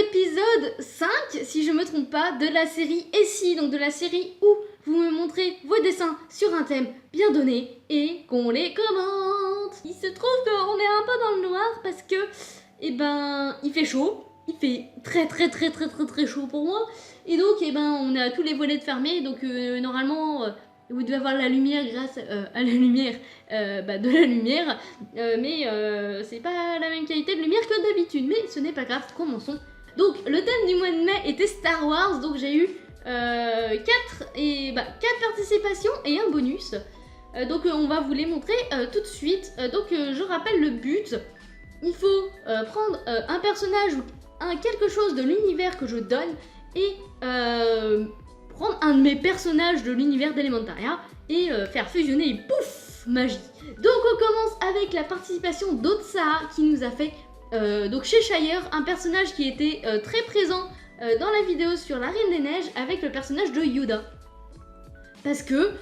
l'épisode 5, si je me trompe pas, de la série Et si, donc de la série où vous me montrez vos dessins sur un thème bien donné et qu'on les commente. Il se trouve qu'on est un peu dans le noir parce que, il fait chaud. Il fait très chaud pour moi. Et donc, on a tous les volets de fermés. Donc, normalement, vous devez avoir la lumière grâce à la lumière de la lumière. Mais c'est pas la même qualité de lumière que d'habitude. Mais ce n'est pas grave, commençons. Donc, le thème du mois de mai était Star Wars. Donc, j'ai eu 4 participations et un bonus. Donc, on va vous les montrer tout de suite. Je rappelle le but. Il faut prendre un personnage ou quelque chose de l'univers que je donne et prendre un de mes personnages de l'univers d'Elementaria et faire fusionner et pouf, magie. Donc on commence avec la participation d'Otsaha qui nous a fait Cheshire, un personnage qui était très présent dans la vidéo sur la Reine des Neiges avec le personnage de Yoda. Parce que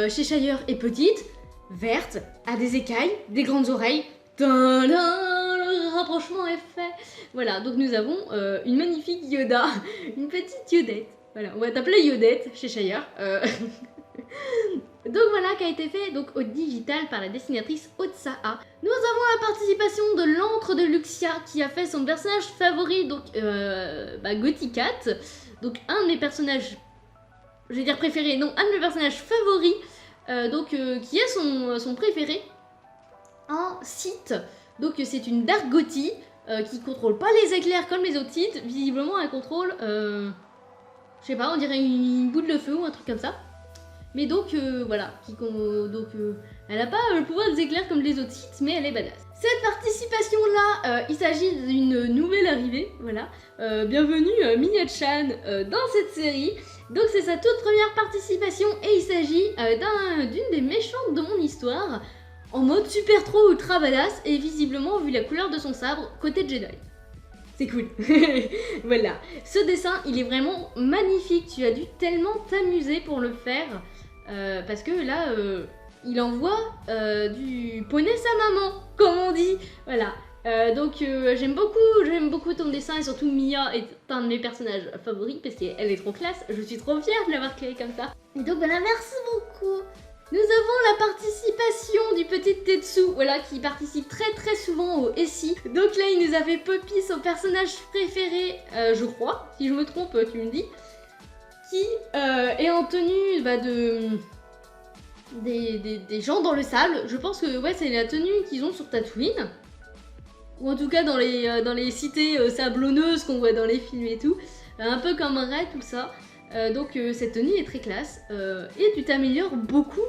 Cheshire est petite, verte, a des écailles, des grandes oreilles. Le rapprochement est fait. Voilà, donc nous avons une magnifique Yoda, une petite Yodette. Voilà, on va t'appeler Yodette chez Shire. Donc voilà, qui a été fait donc au digital par la dessinatrice Otsaha. Nous avons la participation de l'antre de Luxia qui a fait son personnage favori, donc Gothicat. Donc un de mes personnages, je vais dire préféré, non, un de mes personnages favoris, qui est son préféré en site. Donc c'est une Dark Gothi qui contrôle pas les éclairs comme les autres sites. Visiblement elle contrôle, je sais pas, on dirait une boule de feu ou un truc comme ça. Mais donc voilà, elle a pas le pouvoir des éclairs comme les autres sites, mais elle est badass. Cette participation là, il s'agit d'une nouvelle arrivée, voilà. Bienvenue Minya-chan dans cette série. Donc c'est sa toute première participation et il s'agit d'une des méchantes de mon histoire. En mode super trop ultra badass et visiblement vu la couleur de son sabre côté Jedi. C'est cool. Voilà. Ce dessin il est vraiment magnifique. Tu as dû tellement t'amuser pour le faire. Parce que là il envoie du poney sa maman comme on dit. Voilà. J'aime beaucoup ton dessin et surtout Mia est un de mes personnages favoris parce qu'elle est trop classe. Je suis trop fière de l'avoir créée comme ça. Et donc voilà, merci beaucoup. Nous avons la participation du petit Tetsu, voilà, qui participe très souvent au SI. Donc là, il nous a fait Poppy, son personnage préféré, je crois, si je me trompe, tu me dis, qui est en tenue des gens dans le sable. Je pense que ouais, c'est la tenue qu'ils ont sur Tatooine. Ou en tout cas dans les cités sablonneuses qu'on voit dans les films et tout. Un peu comme Ray, tout ça. Cette tenue est très classe et tu t'améliores beaucoup.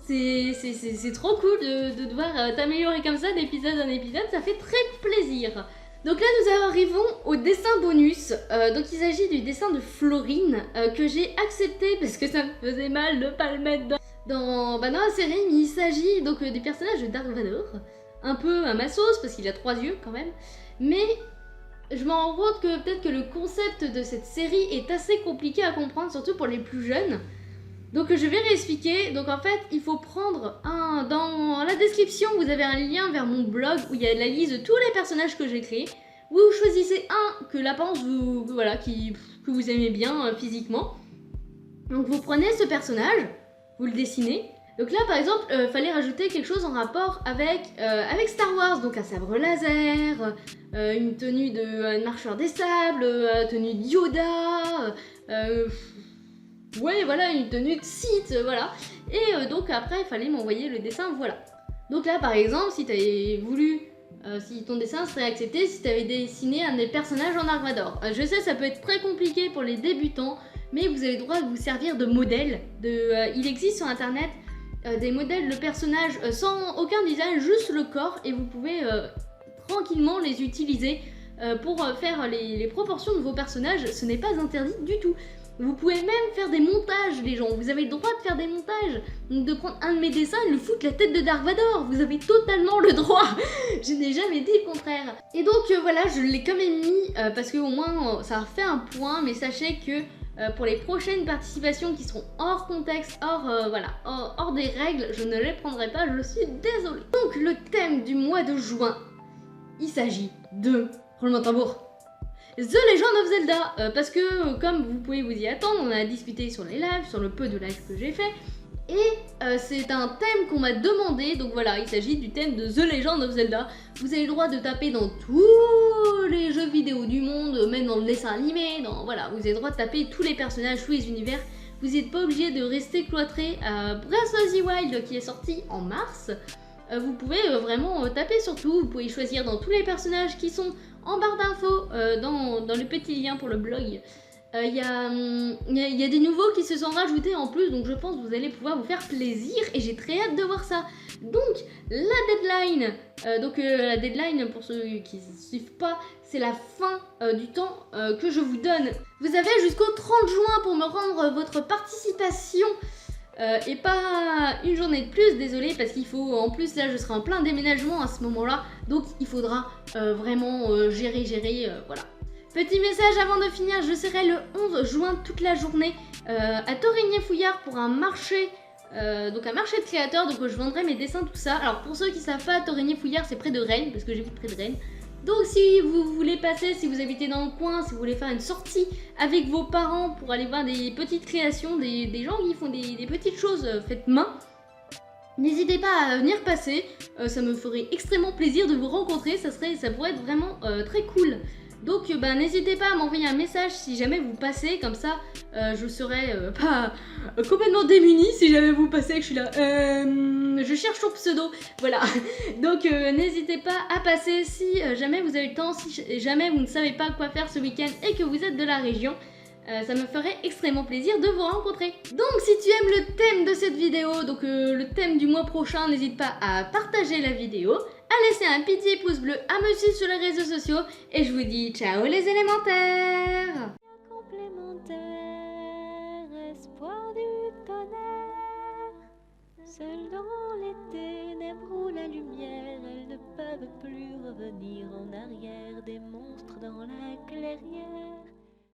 C'est trop cool de devoir t'améliorer comme ça d'épisode en épisode, ça fait très plaisir. Donc là nous arrivons au dessin bonus, donc il s'agit du dessin de Florine que j'ai accepté parce que ça me faisait mal de pas le mettre dans la série, mais il s'agit donc du personnage de Dark Vador, un peu à ma sauce parce qu'il a 3 yeux quand même, mais je me rends compte que peut-être que le concept de cette série est assez compliqué à comprendre, surtout pour les plus jeunes. Donc je vais réexpliquer. Donc en fait, il faut prendre dans la description, vous avez un lien vers mon blog où il y a la liste de tous les personnages que j'ai créés. Vous choisissez un que l'apparence que vous aimez bien physiquement. Donc vous prenez ce personnage, vous le dessinez. Donc là par exemple, fallait rajouter quelque chose en rapport avec Star Wars, donc un sabre laser, une tenue de marcheur des sables, tenue de Yoda, ouais voilà, une tenue de Sith, voilà. Et donc après il fallait m'envoyer le dessin, voilà. Donc là par exemple, si t'avais voulu, si ton dessin serait accepté, si t'avais dessiné un des personnages en Dark Vador. Je sais ça peut être très compliqué pour les débutants, mais vous avez le droit de vous servir de modèles. Il existe sur internet des modèles de personnages sans aucun design, juste le corps, et vous pouvez tranquillement les utiliser pour faire les proportions de vos personnages. Ce n'est pas interdit du tout. Vous pouvez même faire des montages, les gens. Vous avez le droit de faire des montages. Donc de prendre un de mes dessins et de le foutre la tête de Dark Vador. Vous avez totalement le droit. Je n'ai jamais dit le contraire. Et donc voilà, je l'ai quand même mis parce que au moins ça a fait un point. Mais sachez que pour les prochaines participations qui seront hors contexte, hors des règles, je ne les prendrai pas, je suis désolée. Donc le thème du mois de juin, il s'agit de roulement de tambour. The Legend of Zelda, parce que comme vous pouvez vous y attendre, on a discuté sur les lives, sur le peu de lives que j'ai fait, et c'est un thème qu'on m'a demandé, donc voilà, il s'agit du thème de The Legend of Zelda. Vous avez le droit de taper dans tous les jeux vidéo du monde, même dans le dessin animé, voilà, vous avez le droit de taper tous les personnages, tous les univers. Vous n'êtes pas obligé de rester cloîtré à Breath of the Wild qui est sorti en mars. Vous pouvez vraiment taper sur tout, vous pouvez choisir dans tous les personnages qui sont en barre d'infos, dans le petit lien pour le blog. Il y a des nouveaux qui se sont rajoutés en plus, donc je pense que vous allez pouvoir vous faire plaisir et j'ai très hâte de voir ça. Donc la deadline, pour ceux qui ne suivent pas, c'est la fin du temps que je vous donne. Vous avez jusqu'au 30 juin pour me rendre votre participation. Et pas une journée de plus, désolé, parce qu'il faut, en plus là je serai en plein déménagement à ce moment-là, donc il faudra vraiment gérer, voilà. Petit message avant de finir, je serai le 11 juin toute la journée à Torigny-Fouillard pour un marché, donc un marché de créateurs, donc je vendrai mes dessins, tout ça. Alors pour ceux qui savent pas, Torigny-Fouillard c'est près de Rennes, parce que j'habite près de Rennes. Donc si vous voulez passer, si vous habitez dans le coin, si vous voulez faire une sortie avec vos parents pour aller voir des petites créations, des gens qui font des petites choses faites main, n'hésitez pas à venir passer, ça me ferait extrêmement plaisir de vous rencontrer, ça pourrait être vraiment très cool. Donc n'hésitez pas à m'envoyer un message si jamais vous passez, comme ça je serai pas complètement démunie si jamais vous passez et que je suis là. Je cherche ton pseudo, voilà. Donc n'hésitez pas à passer si jamais vous avez le temps, si jamais vous ne savez pas quoi faire ce week-end et que vous êtes de la région. Ça me ferait extrêmement plaisir de vous rencontrer. Donc si tu aimes le thème de cette vidéo, donc le thème du mois prochain, n'hésite pas à partager la vidéo, à laisser un petit pouce bleu, à me suivre sur les réseaux sociaux, et je vous dis ciao les élémentaires. Complémentaire, espoir.